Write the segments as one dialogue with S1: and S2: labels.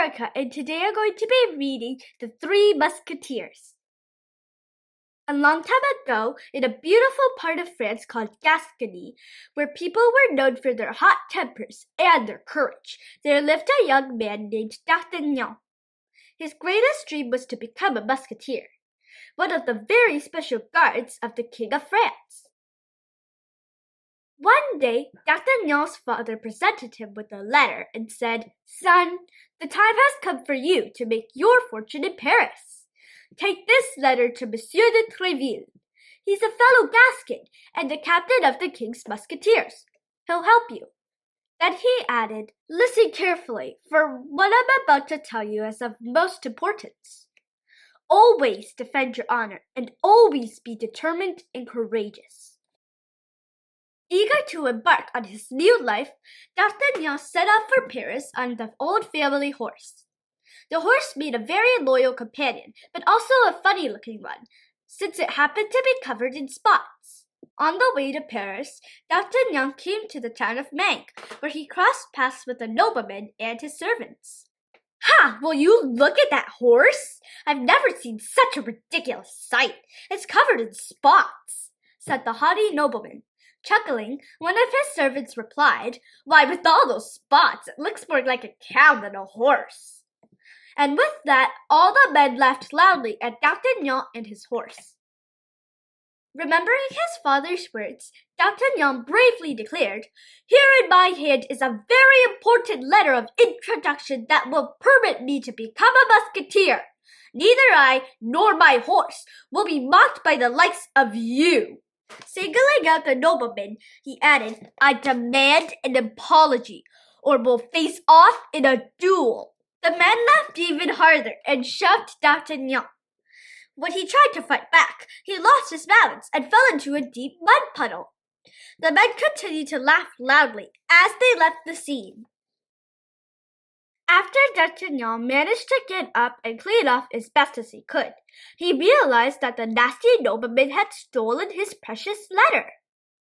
S1: Erica, and today I'm going to be reading The Three Musketeers. A long time ago, in a beautiful part of France called Gascony, where people were known for their hot tempers and their courage, there lived a young man named D'Artagnan. His greatest dream was to become a musketeer, one of the very special guards of the King of France. One day, D'Artagnan's father presented him with a letter and said, "Son, the time has come for you to make your fortune in Paris. Take this letter to Monsieur de Tréville. He's a fellow Gascon and the captain of the King's Musketeers. He'll help you." Then he added, "Listen carefully, for what I'm about to tell you is of most importance. Always defend your honor and always be determined and courageous." Eager to embark on his new life, D'Artagnan set off for Paris on the old family horse. The horse made a very loyal companion, but also a funny-looking one, since it happened to be covered in spots. On the way to Paris, D'Artagnan came to the town of Meung, where he crossed paths with a nobleman and his servants. "Ha! Will you look at that horse? I've never seen such a ridiculous sight. It's covered in spots," said the haughty nobleman. Chuckling, one of his servants replied, "Why, with all those spots, it looks more like a cow than a horse." And with that, all the men laughed loudly at D'Artagnan and his horse. Remembering his father's words, D'Artagnan bravely declared, "Here in my hand is a very important letter of introduction that will permit me to become a musketeer. Neither I nor my horse will be mocked by the likes of you." Singling out the nobleman, he added, "I demand an apology, or we'll face off in a duel." The man laughed even harder and shoved D'Artagnan. When he tried to fight back, he lost his balance and fell into a deep mud puddle. The men continued to laugh loudly as they left the scene. After D'Artagnan managed to get up and clean off as best as he could, he realized that the nasty nobleman had stolen his precious letter.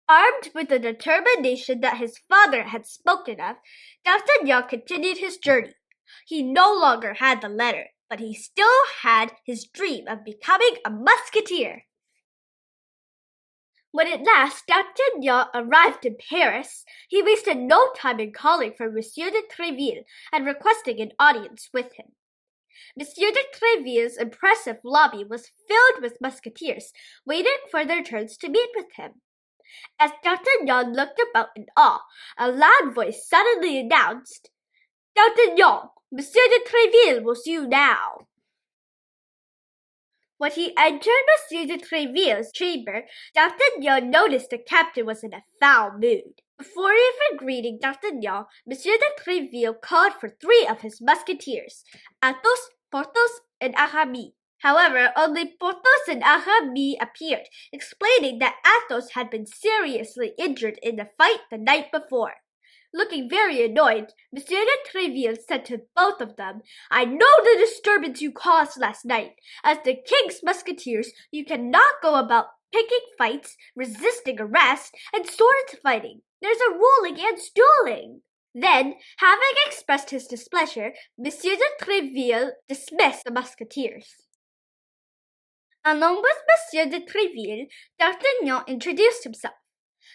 S1: Armed with the determination that his father had spoken of, D'Artagnan continued his journey. He no longer had the letter, but he still had his dream of becoming a musketeer. When at last D'Artagnan arrived in Paris, he wasted no time in calling for Monsieur de Tréville and requesting an audience with him. Monsieur de Tréville's impressive lobby was filled with musketeers, waiting for their turns to meet with him. As D'Artagnan looked about in awe, a loud voice suddenly announced, "D'Artagnan, Monsieur de Tréville will see you now." When he entered Monsieur de Tréville's chamber, D'Artagnan noticed the captain was in a foul mood. Before even greeting D'Artagnan, Monsieur de Tréville called for 3 of his musketeers, Athos, Porthos, and Aramis. However, only Porthos and Aramis appeared, explaining that Athos had been seriously injured in the fight the night before. Looking very annoyed, Monsieur de Tréville said to both of them, "I know the disturbance you caused last night. As the King's Musketeers, you cannot go about picking fights, resisting arrest, and sword fighting. There's a rule against dueling." Then, having expressed his displeasure, Monsieur de Tréville dismissed the musketeers. Along with Monsieur de Tréville, D'Artagnan introduced himself.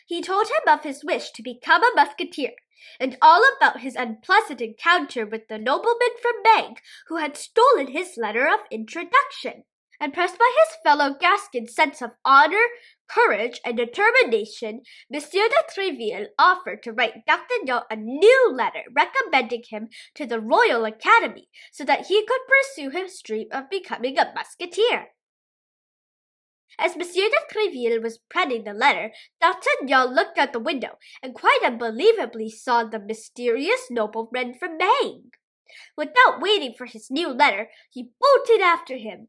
S1: He told him of his wish to become a musketeer, and all about his unpleasant encounter with the nobleman from Meung who had stolen his letter of introduction. Impressed by his fellow Gascon's sense of honor, courage, and determination, Monsieur de Tréville offered to write D'Artagnan a new letter recommending him to the Royal Academy so that he could pursue his dream of becoming a musketeer. As Monsieur de Tréville was penning the letter, D'Artagnan looked out the window and quite unbelievably saw the mysterious nobleman from Meung. Without waiting for his new letter, he bolted after him.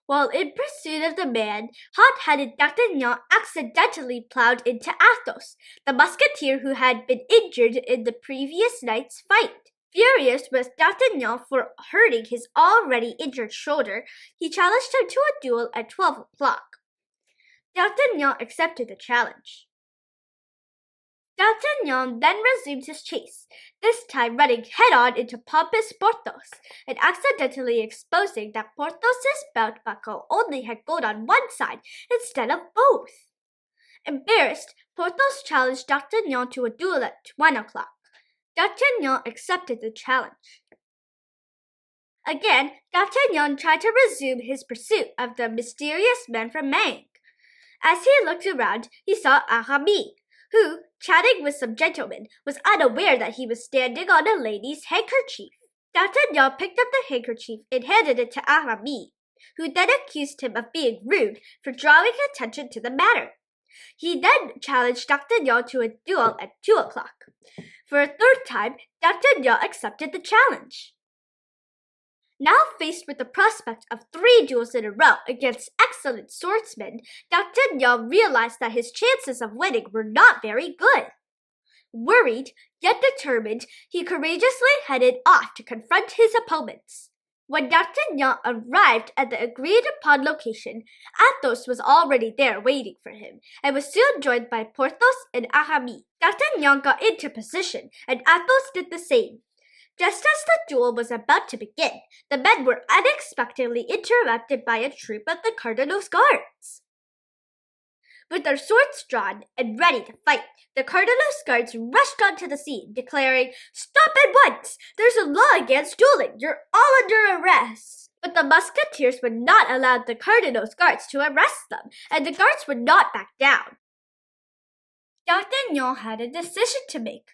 S1: While in pursuit of the man, hot-headed D'Artagnan accidentally plowed into Athos, the musketeer who had been injured in the previous night's fight. Furious with D'Artagnan for hurting his already injured shoulder, he challenged him to a duel at 12 o'clock. D'Artagnan accepted the challenge. D'Artagnan then resumed his chase, this time running head-on into pompous Porthos, and accidentally exposing that Porthos's belt buckle only had gold on one side instead of both. Embarrassed, Porthos challenged D'Artagnan to a duel at 1 o'clock. D'Artagnan accepted the challenge. Again, D'Artagnan tried to resume his pursuit of the mysterious man from Meung. As he looked around, he saw Aramis, who, chatting with some gentlemen, was unaware that he was standing on a lady's handkerchief. D'Artagnan picked up the handkerchief and handed it to Aramis, who then accused him of being rude for drawing attention to the matter. He then challenged D'Artagnan to a duel at 2 o'clock. For a third time, D'Artagnan accepted the challenge. Now faced with the prospect of 3 duels in a row against excellent swordsmen, D'Artagnan realized that his chances of winning were not very good. Worried, yet determined, he courageously headed off to confront his opponents. When D'Artagnan arrived at the agreed-upon location, Athos was already there waiting for him, and was soon joined by Porthos and Aramis. D'Artagnan got into position, and Athos did the same. Just as the duel was about to begin, the men were unexpectedly interrupted by a troop of the Cardinal's guards. With their swords drawn and ready to fight, the Cardinal's guards rushed onto the scene, declaring, "Stop at once! There's a law against dueling! You're all under arrest!" But the Musketeers would not allow the Cardinal's guards to arrest them, and the guards would not back down. D'Artagnan had a decision to make.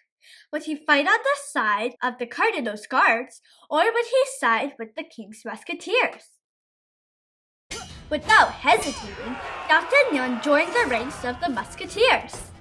S1: Would he fight on the side of the Cardinal's guards, or would he side with the King's Musketeers? Without hesitating, D'Artagnan joined the ranks of the Musketeers.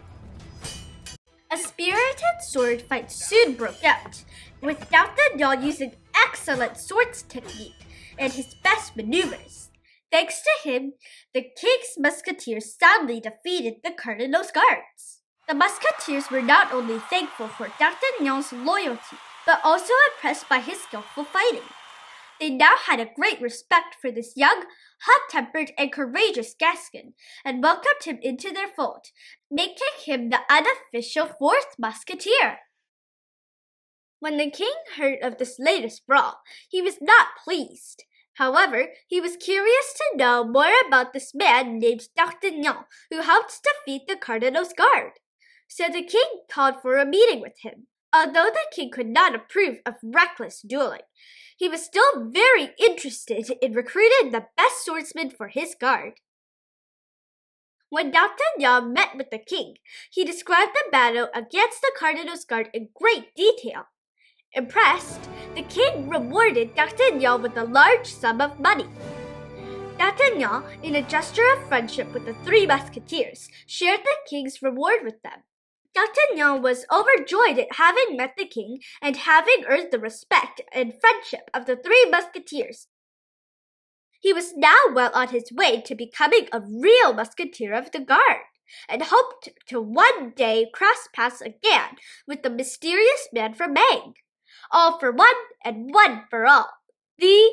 S1: A spirited sword fight soon broke out, with D'Artagnan using excellent swords technique and his best maneuvers. Thanks to him, the King's Musketeers soundly defeated the Cardinal's guards. The Musketeers were not only thankful for D'Artagnan's loyalty, but also impressed by his skillful fighting. They now had a great respect for this young, hot-tempered, and courageous Gascon, and welcomed him into their fold, making him the unofficial 4th Musketeer. When the king heard of this latest brawl, he was not pleased. However, he was curious to know more about this man named D'Artagnan, who helped defeat the Cardinal's guard. So the king called for a meeting with him. Although the king could not approve of reckless dueling, he was still very interested in recruiting the best swordsmen for his guard. When D'Artagnan met with the king, he described the battle against the Cardinal's guard in great detail. Impressed, the king rewarded D'Artagnan with a large sum of money. D'Artagnan, in a gesture of friendship with the 3 Musketeers, shared the king's reward with them. D'Artagnan was overjoyed at having met the king and having earned the respect and friendship of the 3 Musketeers. He was now well on his way to becoming a real Musketeer of the Guard, and hoped to one day cross paths again with the mysterious man from Meung. All for one and one for all. The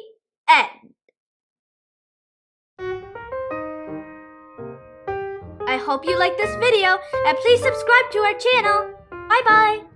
S1: end. I hope you liked this video, and please subscribe to our channel. Bye bye!